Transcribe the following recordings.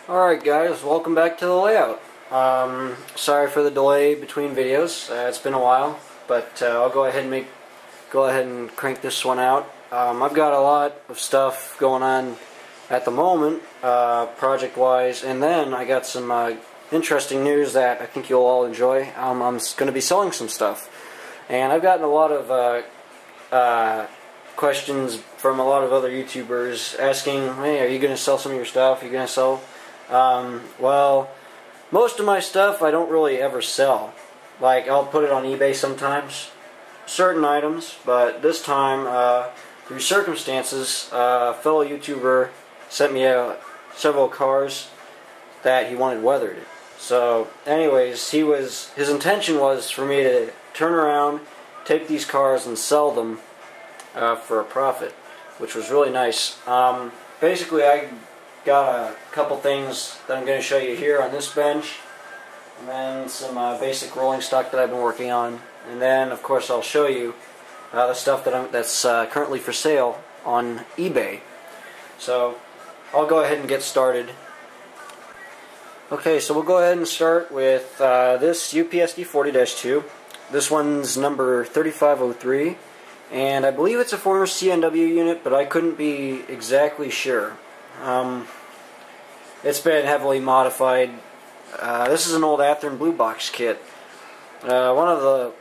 Alright guys, welcome back to the layout. Sorry for the delay between videos. It's been a while, but I'll go ahead and crank this one out. I've got a lot of stuff going on at the moment, project-wise, and then I got some interesting news that I think you'll all enjoy. I'm going to be selling some stuff, and I've gotten a lot of questions from a lot of other YouTubers asking, hey, are you going to sell some of your stuff? Are you going to sell? Well, most of my stuff I don't really ever sell. Like, I'll put it on eBay sometimes, certain items, but this time, through circumstances, a fellow YouTuber sent me several cars that he wanted weathered. So, anyways, his intention was for me to turn around, take these cars and sell them for a profit, which was really nice. Basically, I got a couple things that I'm going to show you here on this bench, and then some basic rolling stock that I've been working on, and then of course I'll show you the stuff that's currently for sale on eBay. So I'll go ahead and get started. Okay, so we'll go ahead and start with this UP SD40-2. This one's number 3503, and I believe it's a former CNW unit, but I couldn't be exactly sure. It's been heavily modified. This is an old Athearn Blue Box kit. One of the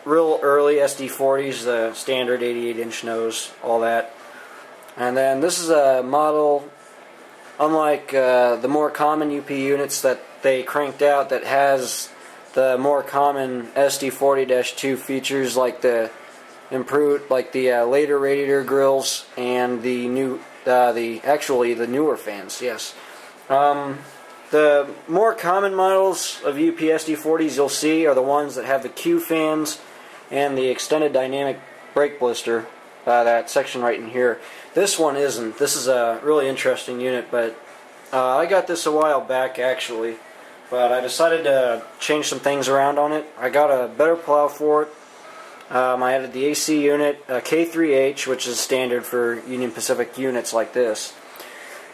real early SD40s, the standard 88-inch nose, all that. And then this is a model, unlike the more common UP units that they cranked out, that has the more common SD40-2 features, like the improved, like the later radiator grills and the new, the newer fans. Yes. The more common models of UP SD40s you'll see are the ones that have the Q fans and the extended dynamic brake blister, that section right in here. This one isn't. This is a really interesting unit, but I got this a while back actually, but I decided to change some things around on it. I got a better plow for it. I added the AC unit, K3H, which is standard for Union Pacific units like this.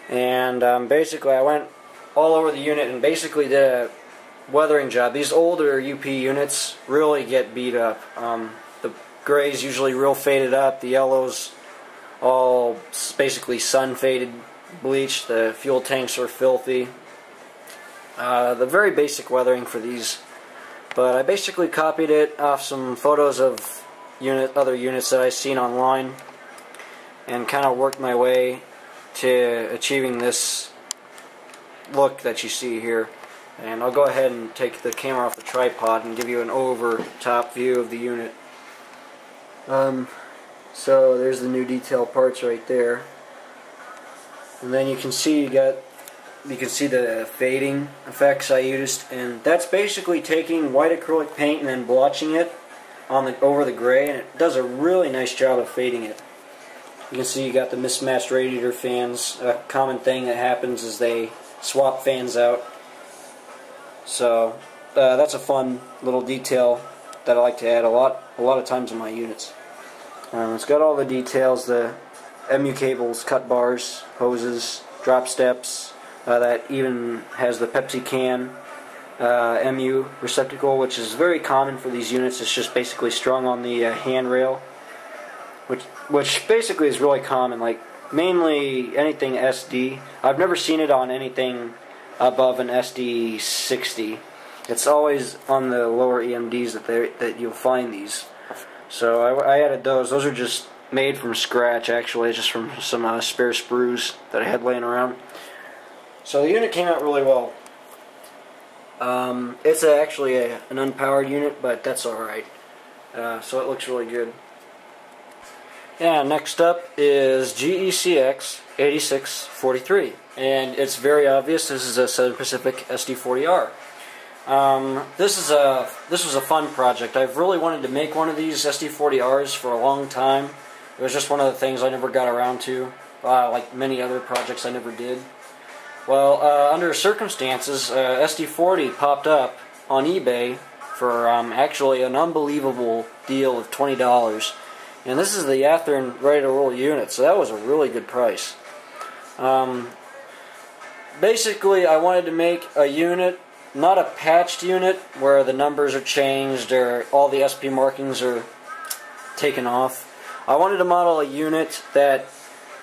And basically I went all over the unit and basically did a weathering job. These older UP units really get beat up. The gray's usually real faded up, the yellow's all basically sun faded, bleached, the fuel tanks are filthy. The very basic weathering for these. But I basically copied it off some photos of other units that I've seen online and kind of worked my way to achieving this look that you see here. And I'll go ahead and take the camera off the tripod and give you an over top view of the unit. So there's the new detail parts right there, and then you can see the fading effects I used, and that's basically taking white acrylic paint and then blotching it over the gray, and it does a really nice job of fading it. You can see you got the mismatched radiator fans. A common thing that happens is they swap fans out. So that's a fun little detail that I like to add a lot of times in my units. It's got all the details: the MU cables, cut bars, hoses, drop steps. That even has the Pepsi can MU receptacle, which is very common for these units. It's just basically strung on the handrail, which basically is really common. Like mainly anything SD. I've never seen it on anything above an SD60. It's always on the lower EMDs that you'll find these. So I added those. Those are just made from scratch, actually, just from some spare sprues that I had laying around. So the unit came out really well. It's actually an unpowered unit, but that's alright. So it looks really good. Yeah, next up is GECX 8643. And it's very obvious this is a Southern Pacific SD40R. This was a fun project. I've really wanted to make one of these SD40Rs for a long time. It was just one of the things I never got around to, like many other projects I never did. Well, under circumstances, SD40 popped up on eBay for actually an unbelievable deal of $20. And this is the Athearn ready-to-roll unit, so that was a really good price. basically I wanted to make a unit, not a patched unit where the numbers are changed or all the SP markings are taken off. I wanted to model a unit that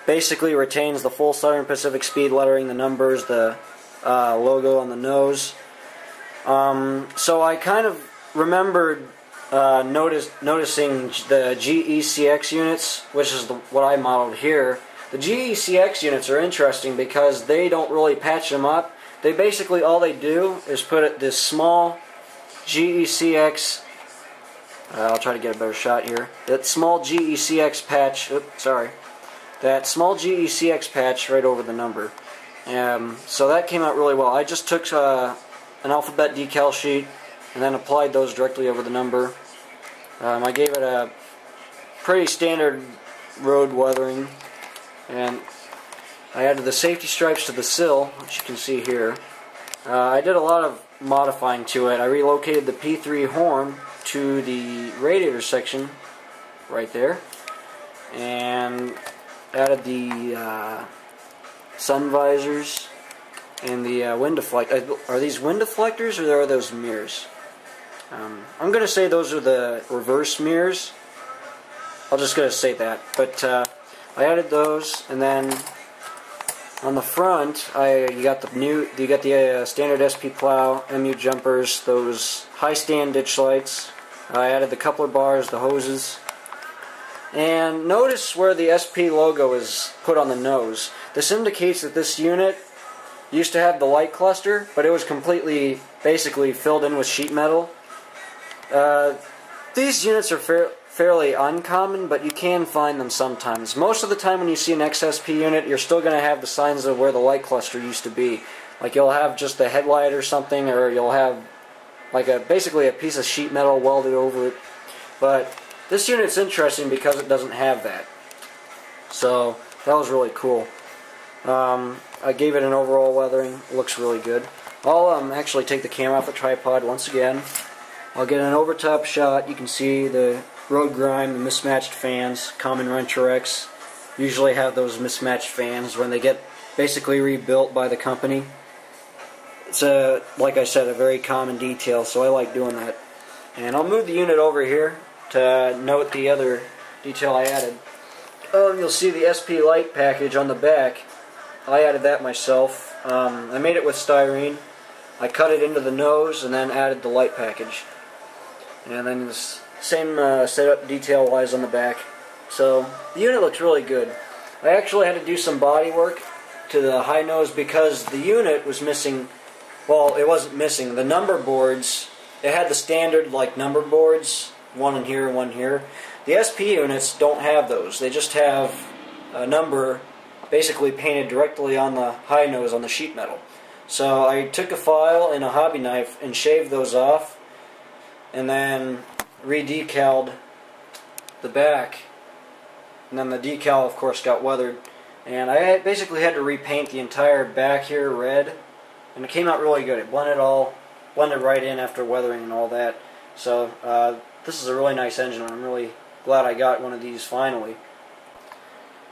basically retains the full Southern Pacific speed lettering, the numbers, the logo on the nose. So I kind of remembered noticing the GECX units, which is what I modeled here. The GECX units are interesting because they don't really patch them up. They basically, all they do is put this small GECX, I'll try to get a better shot here, that small GECX patch, that small GECX patch right over the number. So that came out really well. I just took an alphabet decal sheet and then applied those directly over the number. I gave it a pretty standard road weathering, and I added the safety stripes to the sill, which you can see here. I did a lot of modifying to it. I relocated the P3 horn to the radiator section right there, and added the sun visors and the wind deflector. Are these wind deflectors or are those mirrors? I'm going to say those are the reverse mirrors. I'm just going to say that. But I added those, and then on the front, you got the standard SP plow, MU jumpers, those high stand ditch lights. I added the coupler bars, the hoses. And notice where the SP logo is put on the nose. This indicates that this unit used to have the light cluster, but it was completely, basically filled in with sheet metal. These units are fairly uncommon, but you can find them sometimes. Most of the time when you see an XSP unit, you're still going to have the signs of where the light cluster used to be. Like you'll have just the headlight or something, or you'll have like basically a piece of sheet metal welded over it. But this unit's interesting because it doesn't have that. So that was really cool. I gave it an overall weathering. It looks really good. I'll actually take the camera off the tripod once again. I'll get an overtop shot. You can see the road grime, the mismatched fans. Common Renturex usually have those mismatched fans when they get basically rebuilt by the company. It's like I said, a very common detail, so I like doing that. And I'll move the unit over here to note the other detail I added. You'll see the SP light package on the back. I added that myself. I made it with styrene. I cut it into the nose and then added the light package. And then the same setup detail-wise on the back. So the unit looks really good. I actually had to do some body work to the high nose because the unit was missing. Well, it wasn't missing. The number boards, it had the standard like number boards, one in here and one here. The SP units don't have those. They just have a number basically painted directly on the high nose on the sheet metal. So I took a file and a hobby knife and shaved those off, and then re-decaled the back, and then the decal of course got weathered, and I basically had to repaint the entire back here red, and it came out really good. It blended right in after weathering and all that. So this is a really nice engine. I'm really glad I got one of these finally.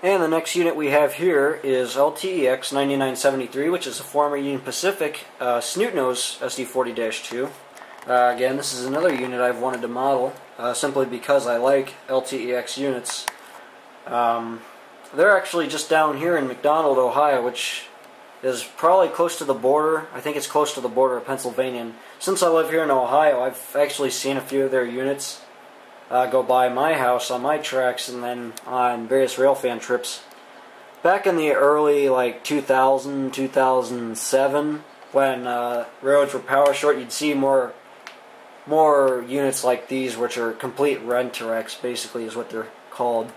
And the next unit we have here is LTEX 9973, which is a former Union Pacific snoot nose SD40-2. Again, this is another unit I've wanted to model simply because I like LTEX units. They're actually just down here in McDonald, Ohio, which is probably close to the border. I think it's close to the border of Pennsylvania. And since I live here in Ohio, I've actually seen a few of their units go by my house on my tracks and then on various railfan trips. Back in the early 2000, 2007, when roads were power short, you'd see more units like these, which are complete Renturex, basically is what they're called.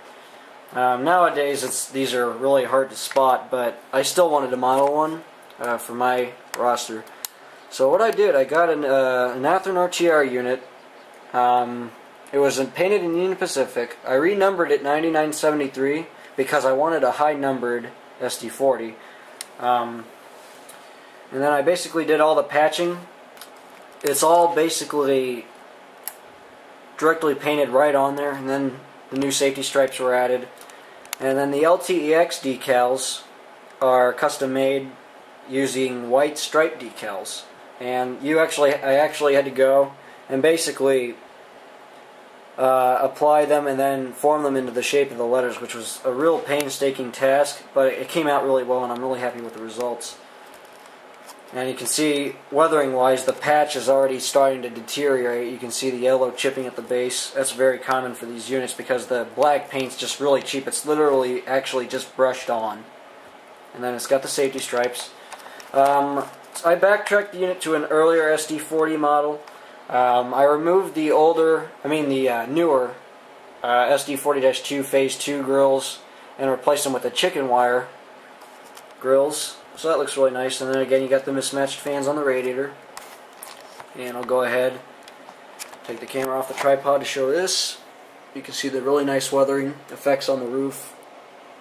Nowadays, these are really hard to spot, but I still wanted to model one for my roster. So what I did, I got an Athearn RTR unit. It was painted in Union Pacific. I renumbered it 9973 because I wanted a high-numbered SD40. And then I basically did all the patching. It's all basically directly painted right on there, and then the new safety stripes were added. And then the LTEX decals are custom made using white stripe decals. And I actually had to go and basically apply them and then form them into the shape of the letters, which was a real painstaking task, but it came out really well, and I'm really happy with the results. And you can see, weathering-wise, the patch is already starting to deteriorate. You can see the yellow chipping at the base. That's very common for these units because the black paint's just really cheap. It's literally actually just brushed on. And then it's got the safety stripes. So I backtracked the unit to an earlier SD40 model. I removed the newer SD40-2 Phase 2 grills and replaced them with the chicken wire grills. So that looks really nice. And then again, you got the mismatched fans on the radiator. And I'll go ahead, take the camera off the tripod to show this. You can see the really nice weathering effects on the roof.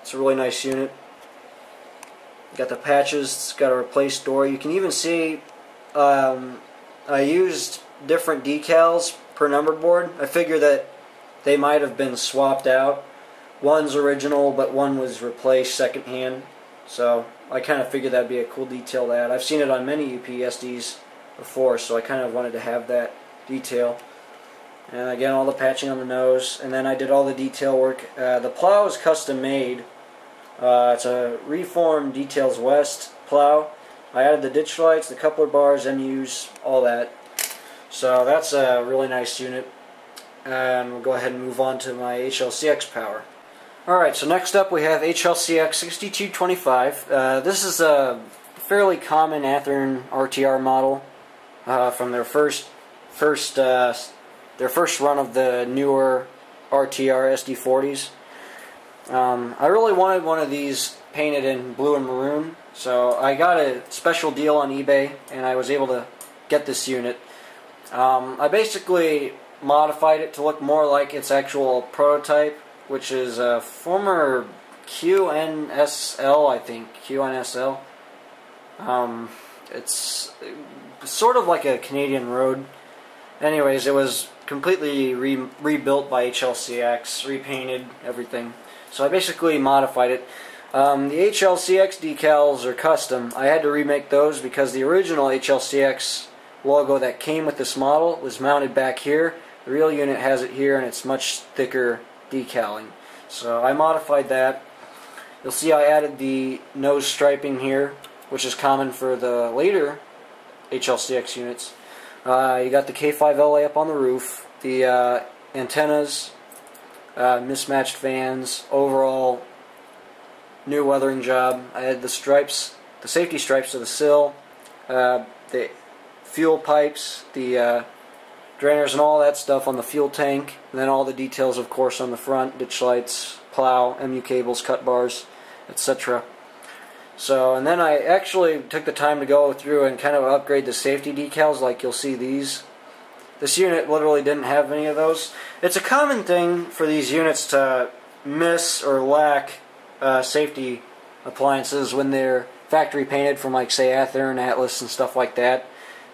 It's a really nice unit. Got the patches, it's got a replaced door. You can even see I used different decals per number board. I figure that they might have been swapped out. One's original, but one was replaced secondhand. So I kind of figured that'd be a cool detail to add. I've seen it on many UPSDs before, so I kind of wanted to have that detail. And again, all the patching on the nose. And then I did all the detail work. The plow is custom made. It's a Reform Details West plow. I added the ditch lights, the coupler bars, MUs, all that. So that's a really nice unit. And we'll go ahead and move on to my HLCX power. Alright, so next up we have HLCX SD40-2. This is a fairly common Athearn RTR model from their first run of the newer RTR SD40s. I really wanted one of these painted in blue and maroon, so I got a special deal on eBay and I was able to get this unit. I basically modified it to look more like its actual prototype, which is a former QNSL, I think. QNSL. It's sort of like a Canadian road. Anyways, it was completely rebuilt by HLCX, repainted, everything. So I basically modified it. The HLCX decals are custom. I had to remake those because the original HLCX logo that came with this model was mounted back here. The real unit has it here, and it's much thicker decaling. So I modified that. You'll see I added the nose striping here, which is common for the later HLCX units. You got the K5LA up on the roof, the antennas, mismatched fans, overall new weathering job. I had the stripes, the safety stripes to the sill, the fuel pipes, the drainers and all that stuff on the fuel tank, and then all the details, of course, on the front, ditch lights, plow, MU cables, cut bars, etc. So, and then I actually took the time to go through and kind of upgrade the safety decals, like you'll see these. This unit literally didn't have any of those. It's a common thing for these units to miss or lack safety appliances when they're factory painted from, like, say, Athearn, Atlas, and stuff like that.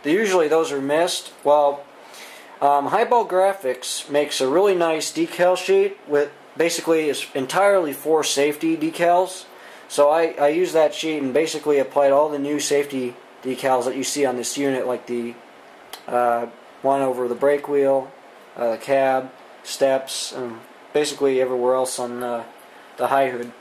Usually those are missed. Well, Highball Graphics makes a really nice decal sheet with basically is entirely for safety decals. So I used that sheet and basically applied all the new safety decals that you see on this unit, like the one over the brake wheel, the cab, steps, and basically everywhere else on the high hood.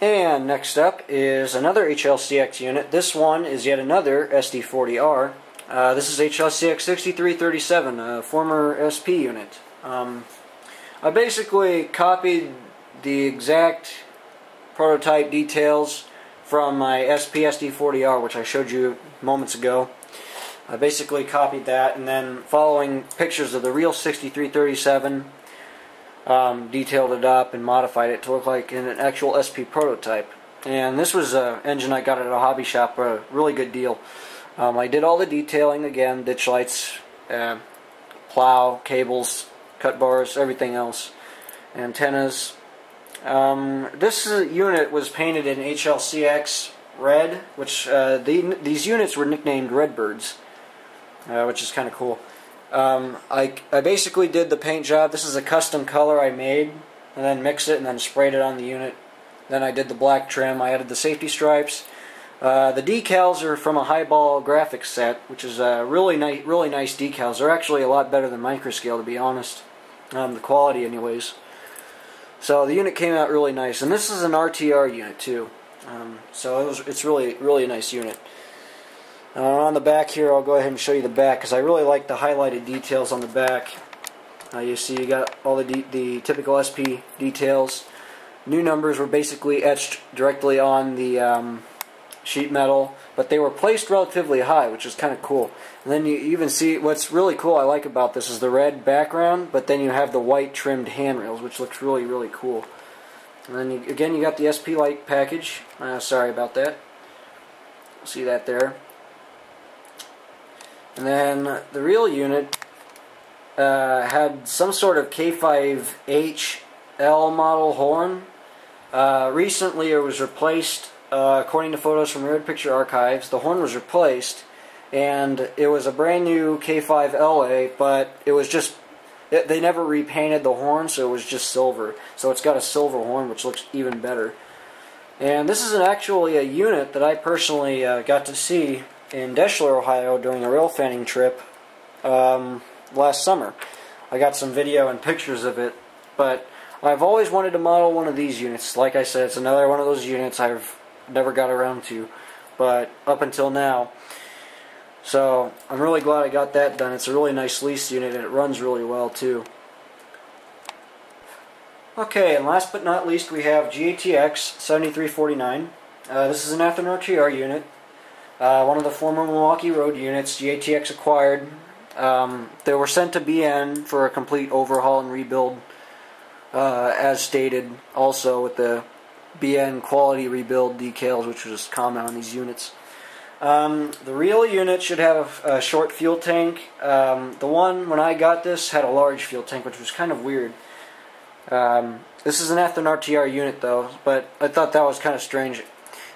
And next up is another HLCX unit. This one is yet another SD40R. This is HLCX 6337, a former SP unit. I basically copied the exact prototype details from my SP SD40R, which I showed you moments ago. I basically copied that, and then following pictures of the real 6337, detailed it up and modified it to look like an actual SP prototype. And this was an engine I got at a hobby shop for a really good deal. I did all the detailing again, ditch lights, plow, cables, cut bars, everything else, antennas. This unit was painted in HLCX red, which these units were nicknamed Redbirds, which is kind of cool. I basically did the paint job. This is a custom color I made, and then mixed it and then sprayed it on the unit. Then I did the black trim. I added the safety stripes. The decals are from a Highball graphics set, which is really nice decals. They're actually a lot better than microscale, to be honest. The quality, anyways. So the unit came out really nice, and this is an RTR unit too. So it's really a nice unit. On the back here, I'll go ahead and show you the back because I really like the highlighted details on the back. You see, you got all the typical SP details. New numbers were basically etched directly on the sheet metal, but they were placed relatively high, which is kind of cool. And then you even see what's really cool I like about this is the red background, but then you have the white trimmed handrails, which looks really cool. And then again you got the SP light package. Sorry about that. See that there. And then the real unit had some sort of K5HL model horn. Recently it was replaced. According to photos from Red Picture Archives, the horn was replaced, and it was a brand new K5LA, but it was just, they never repainted the horn, so it was just silver. So it's got a silver horn, which looks even better. And this is actually a unit that I personally got to see in Deschler, Ohio during a rail fanning trip last summer. I got some video and pictures of it, but I've always wanted to model one of these units. Like I said, it's another one of those units I've never got around to, but up until now. So I'm really glad I got that done. It's a really nice lease unit, and it runs really well too. Okay, and last but not least, we have GATX 7349. This is an Athearn RTR unit. One of the former Milwaukee Road units GATX acquired. They were sent to BN for a complete overhaul and rebuild, as stated also with the BN quality rebuild decals, which was common on these units. The real unit should have a short fuel tank. The one when I got this had a large fuel tank, which was kind of weird. This is an Athearn RTR unit though, but I thought that was kind of strange.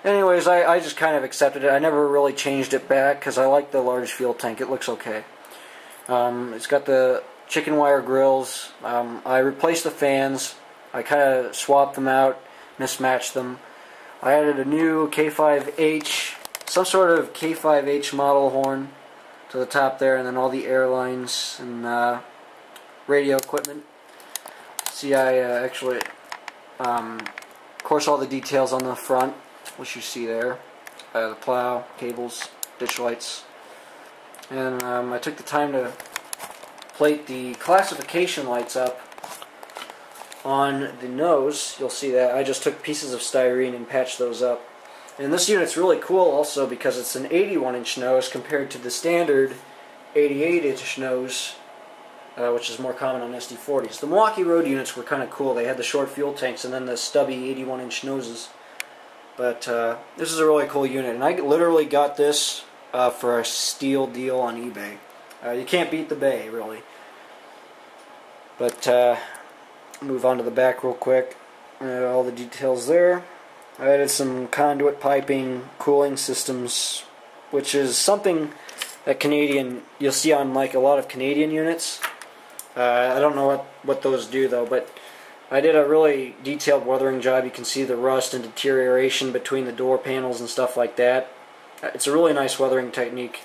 Anyways, I just kind of accepted it. I never really changed it back because I like the large fuel tank. It looks okay. It's got the chicken wire grills. I replaced the fans. I kind of swapped them out, mismatched them. I added a new K5H, some sort of K5H model horn to the top there, and then all the airlines and radio equipment. See, I actually, of course, all the details on the front, which you see there. The plow, cables, ditch lights. And I took the time to plate the classification lights up on the nose. You'll see that. I just took pieces of styrene and patched those up. And this unit's really cool also because it's an 81-inch nose compared to the standard 88-inch nose, which is more common on SD40s. The Milwaukee Road units were kind of cool. They had the short fuel tanks and then the stubby 81-inch noses. But this is a really cool unit, and I literally got this for a steal deal on eBay. You can't beat the Bay, really. But move on to the back real quick. All the details there. I added some conduit piping, cooling systems, which is something that you'll see on like a lot of Canadian units. I don't know what those do though, but I did a really detailed weathering job. You can see the rust and deterioration between the door panels and stuff like that. It's a really nice weathering technique.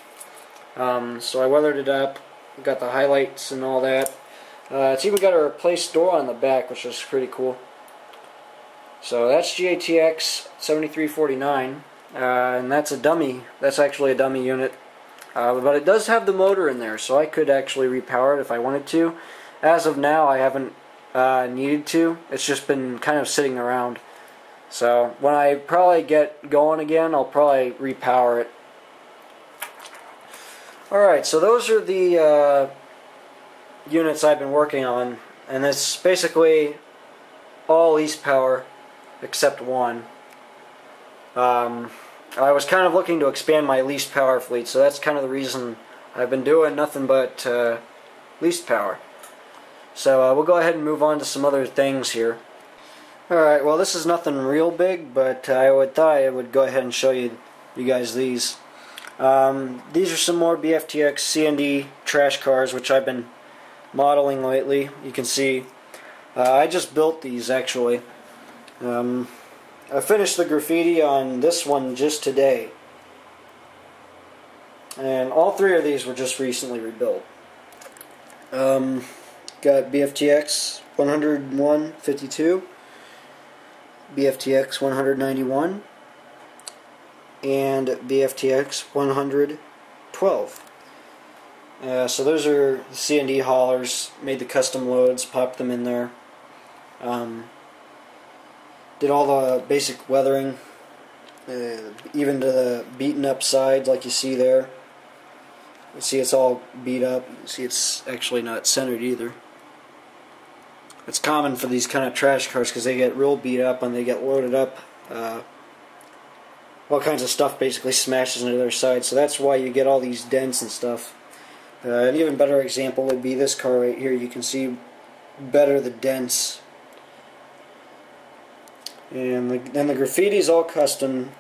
So I weathered it up, got the highlights and all that. It's even got a replaced door on the back, which is pretty cool. So that's GATX 7349, and that's a dummy. That's actually a dummy unit. But it does have the motor in there, so I could actually repower it if I wanted to. As of now, I haven't needed to. It's just been kind of sitting around. So when I probably get going again, I'll probably repower it. Alright, so those are the units I've been working on, and it's basically all lease power except one. I was kind of looking to expand my leased power fleet, so that's kind of the reason I've been doing nothing but leased power. So we'll go ahead and move on to some other things here. Alright, well this is nothing real big, but thought I would go ahead and show you guys these. These are some more BFTX CND trash cars, which I've been modeling lately. You can see I just built these actually. I finished the graffiti on this one just today. And all three of these were just recently rebuilt. Got BFTX 101-52, BFTX 191, and BFTX 112. So those are the C&D haulers. Made the custom loads, popped them in there. Did all the basic weathering, even to the beaten up sides like you see there. You see it's all beat up. You see it's actually not centered either. It's common for these kind of trash cars because they get real beat up and they get loaded up. All kinds of stuff basically smashes into their sides, so that's why you get all these dents and stuff. An even better example would be this car right here. You can see better the dents. And then the graffiti is all custom.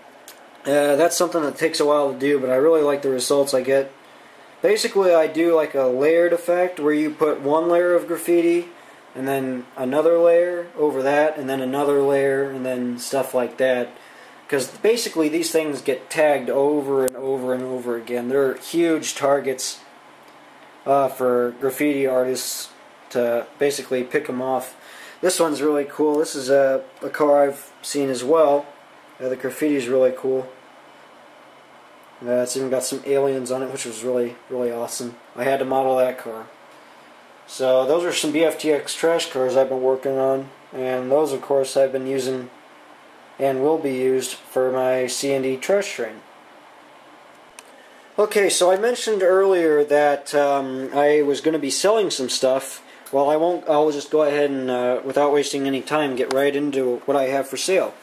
That's something that takes a while to do, but I really like the results I get. Basically, I do like a layered effect where you put one layer of graffiti and then another layer over that and then another layer and then stuff like that. Because basically these things get tagged over and over and over again. They're huge targets for graffiti artists to basically pick them off. This one's really cool. This is a car I've seen as well. The graffiti is really cool. It's even got some aliens on it, which was really, really awesome. I had to model that car. So those are some BFTX trash cars I've been working on, and those, of course, I've been using and will be used for my C&D trash train. Okay, so I mentioned earlier that I was going to be selling some stuff. Well, I won't. I'll just go ahead and, without wasting any time, get right into what I have for sale.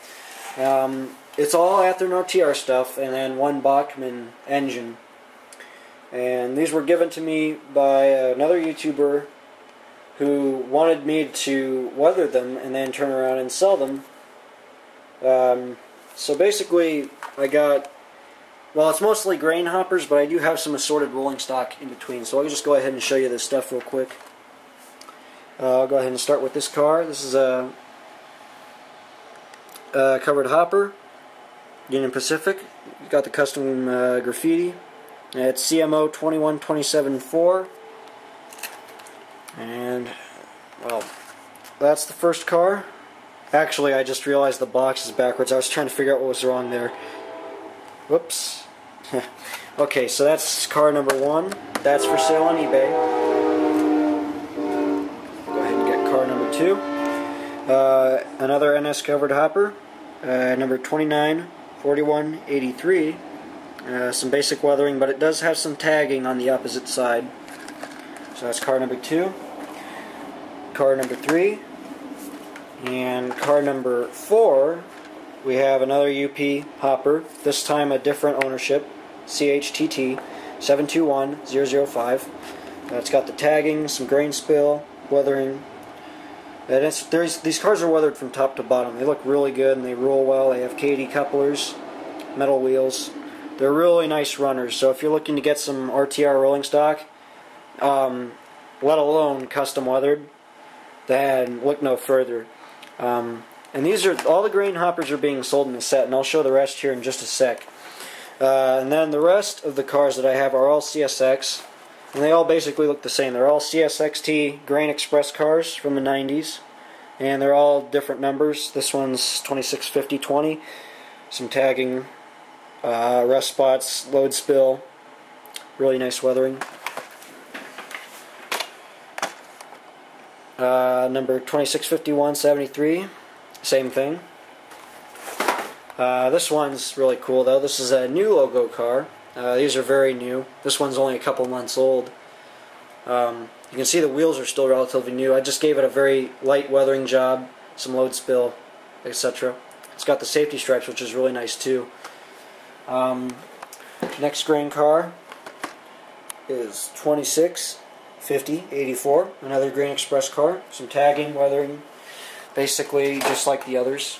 It's all Athearn OTR stuff, and then one Bachmann engine. And these were given to me by another YouTuber who wanted me to weather them and then turn around and sell them. So basically, I got, well, it's mostly grain hoppers, but I do have some assorted rolling stock in between. So I'll just go ahead and show you this stuff real quick. I'll go ahead and start with this car. This is a covered hopper, Union Pacific. Got the custom graffiti. It's CMO 21274. And, well, that's the first car. Actually, I just realized the box is backwards. I was trying to figure out what was wrong there. Whoops. Okay, so that's car number one. That's for sale on eBay. Go ahead and get car number two. Another NS covered hopper. Number 294183. Some basic weathering, but it does have some tagging on the opposite side. So that's car number two. Car number three. And car number four, we have another UP hopper, this time a different ownership, CHTT 721005. It's got the tagging, some grain spill, weathering. And these cars are weathered from top to bottom. They look really good and they roll well. They have KD couplers, metal wheels. They're really nice runners. So if you're looking to get some RTR rolling stock, let alone custom weathered, then look no further. And these are all the grain hoppers are being sold in the set, and I'll show the rest here in just a sec. And then the rest of the cars that I have are all CSX, and they all basically look the same. They're all CSXT Grain Express cars from the 90s, and they're all different numbers. This one's 265020, some tagging, rust spots, load spill, really nice weathering. Number 265173, same thing. This one's really cool though. This is a new logo car. These are very new. This one's only a couple months old. You can see the wheels are still relatively new. I just gave it a very light weathering job, some load spill, etc. It's got the safety stripes, which is really nice too. Next grain car is 2650-84, another Grain Express car. Some tagging, weathering, basically just like the others.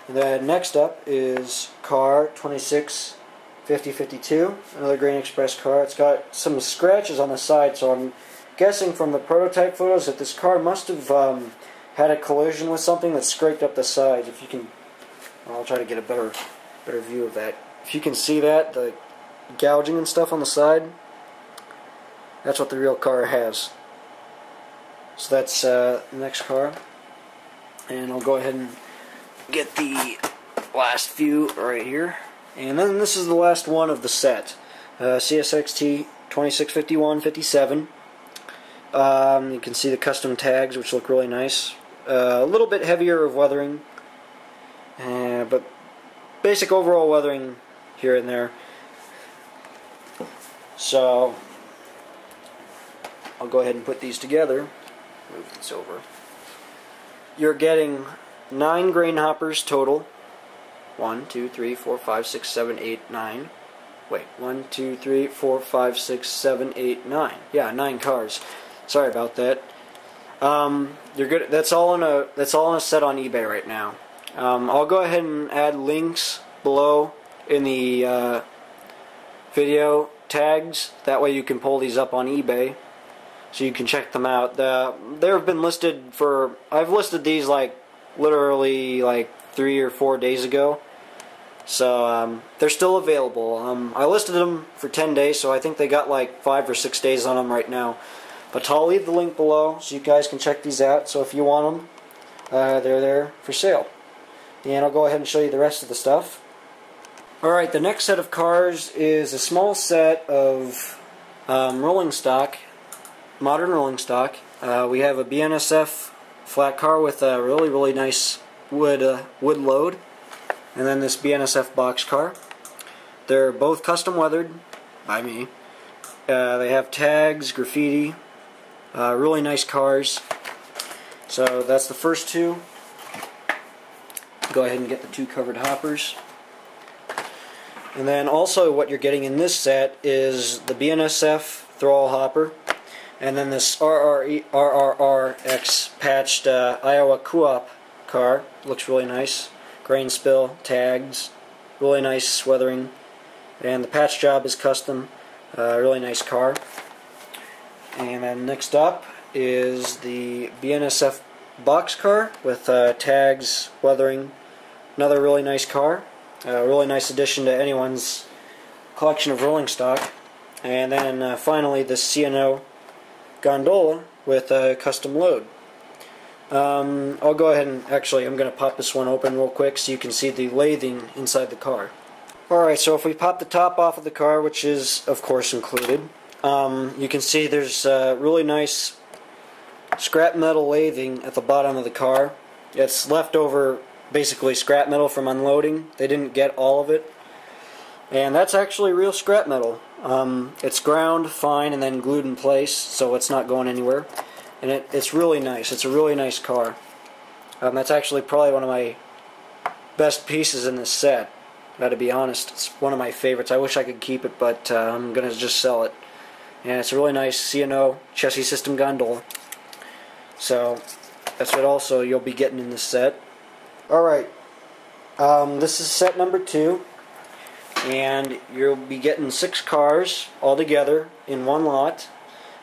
And then next up is car 2650-52, another Grain Express car. It's got some scratches on the side, so I'm guessing from the prototype photos that this car must have had a collision with something that scraped up the sides. If you can I'll try to get a better view of that. If you can see that, the gouging and stuff on the side, that's what the real car has. So that's the next car. And I'll go ahead and get the last few right here. And then this is the last one of the set. CSXT 2651-57. You can see the custom tags, which look really nice. A little bit heavier of weathering, but basic overall weathering here and there. So I'll go ahead and put these together. Move this over. You're getting 9 grain hoppers total. 1, 2, 3, 4, 5, 6, 7, 8, 9. Wait, 1, 2, 3, 4, 5, 6, 7, 8, 9. Yeah, 9 cars. Sorry about that. You're good. That's all in a set on eBay right now. I'll go ahead and add links below in the video tags. That way you can pull these up on eBay, so you can check them out. They have been listed for. I've listed these like literally like 3 or 4 days ago. So they're still available. I listed them for 10 days, so I think they got like 5 or 6 days on them right now. But I'll leave the link below so you guys can check these out. So if you want them, they're there for sale. And I'll go ahead and show you the rest of the stuff. Alright, the next set of cars is a small set of rolling stock, modern rolling stock. We have a BNSF flat car with a really nice wood load. And then this BNSF box car. They're both custom weathered by me. They have tags, graffiti, really nice cars. So that's the first two. Go ahead and get the 2 covered hoppers. And then also what you're getting in this set is the BNSF throttle hopper. And then this RRRX patched Iowa Co-op car. Looks really nice. Grain spill, tags, really nice weathering, and the patch job is custom. Really nice car. And then next up is the BNSF box car with tags, weathering. Another really nice car. Really nice addition to anyone's collection of rolling stock. And then finally the C&O gondola with a custom load. I'll go ahead and actually I'm going to pop this one open real quick so you can see the lathing inside the car. Alright, so if we pop the top off of the car, which is of course included, you can see there's really nice scrap metal lathing at the bottom of the car. It's leftover basically scrap metal from unloading. They didn't get all of it. And that's actually real scrap metal. It's ground fine and then glued in place, so it's not going anywhere. And it's really nice. It's a really nice car. That's actually probably one of my best pieces in this set. To be honest, it's one of my favorites. I wish I could keep it, but I'm going to just sell it. And it's a really nice C&O chassis system gondola. So that's what also you'll be getting in this set. Alright, this is set number 2. And you'll be getting 6 cars all together in one lot.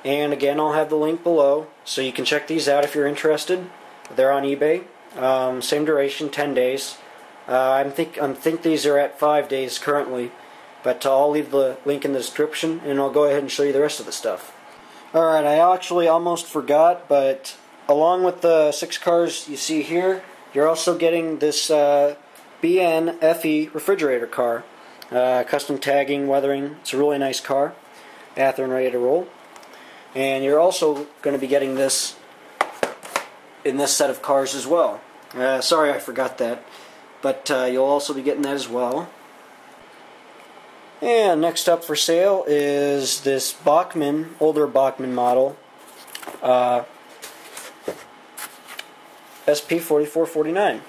And again, I'll have the link below, so you can check these out if you're interested. They're on eBay. Same duration, 10 days. I think these are at 5 days currently, but I'll leave the link in the description, and I'll go ahead and show you the rest of the stuff. Alright, I actually almost forgot, but along with the 6 cars you see here, you're also getting this BNFE refrigerator car. Custom tagging, weathering. It's a really nice car. Bathroom ready to roll. And you're also going to be getting this in this set of cars as well. Sorry I forgot that. But you'll also be getting that as well. And next up for sale is this Bachmann, older Bachmann model, SP40-2.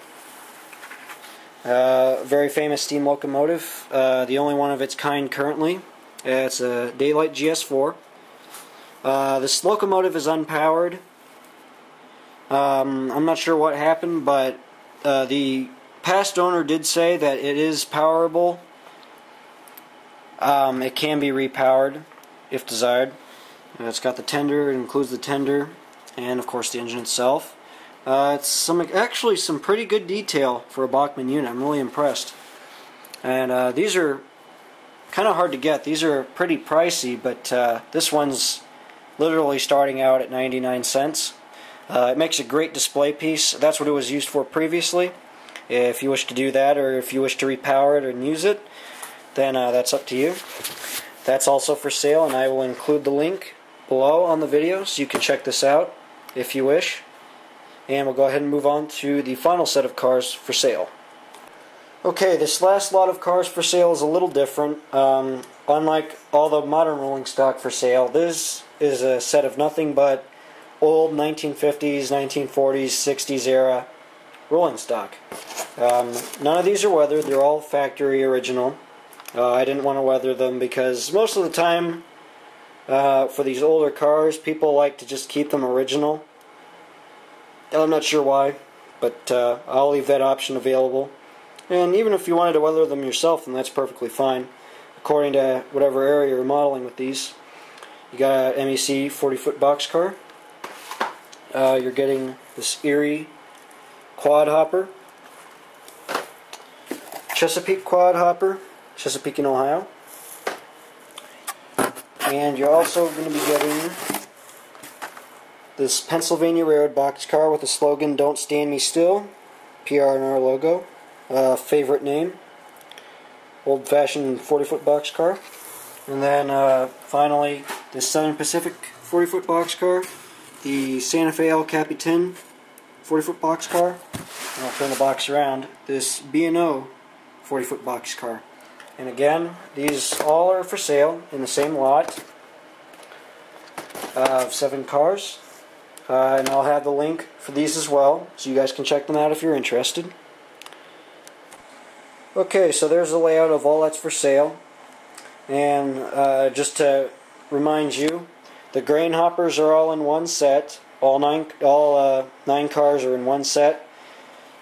Very famous steam locomotive. The only one of its kind currently. It's a Daylight GS-4. This locomotive is unpowered. I'm not sure what happened, but the past owner did say that it is powerable. It can be repowered if desired. It's got the tender, it includes the tender, and of course the engine itself. It's actually some pretty good detail for a Bachmann unit. I'm really impressed. And these are kind of hard to get. These are pretty pricey, but this one's literally starting out at 99 cents. It makes a great display piece. That's what it was used for previously. If you wish to do that, or if you wish to repower it and use it, then that's up to you. That's also for sale, and I will include the link below on the video so you can check this out if you wish. And we'll go ahead and move on to the final set of cars for sale. Okay, this last lot of cars for sale is a little different. Unlike all the modern rolling stock for sale, this is a set of nothing but old 1950s, 1940s, 60s era rolling stock. None of these are weathered. They're all factory original. I didn't want to weather them because most of the time for these older cars, people like to just keep them original. I'm not sure why, but I'll leave that option available. And even if you wanted to weather them yourself, then that's perfectly fine, according to whatever area you're modeling with these. You got an MEC 40-foot boxcar. You're getting this Erie quad hopper, Chesapeake quad hopper, Chesapeake in Ohio. And you're also going to be getting this Pennsylvania Railroad boxcar with the slogan, "Don't Stand Me Still," PR&R logo, favorite name, old-fashioned 40-foot boxcar. And then finally, the Southern Pacific 40-foot boxcar, the Santa Fe El Capitan 40-foot boxcar, and I'll turn the box around, this B&O 40-foot boxcar. And again, these all are for sale in the same lot of 7 cars. And I'll have the link for these as well, so you guys can check them out if you're interested. Okay, so there's the layout of all that's for sale. And just to remind you, the grain hoppers are all in one set. All nine cars are in one set.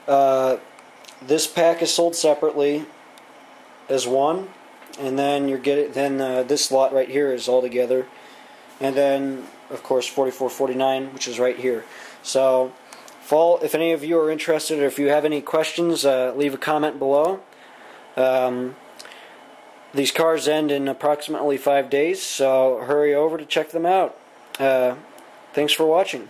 This pack is sold separately as one, and then this lot right here is all together. And then, of course, 4449, which is right here. So, if any of you are interested, or if you have any questions, leave a comment below. These cars end in approximately 5 days, so hurry over to check them out. Thanks for watching.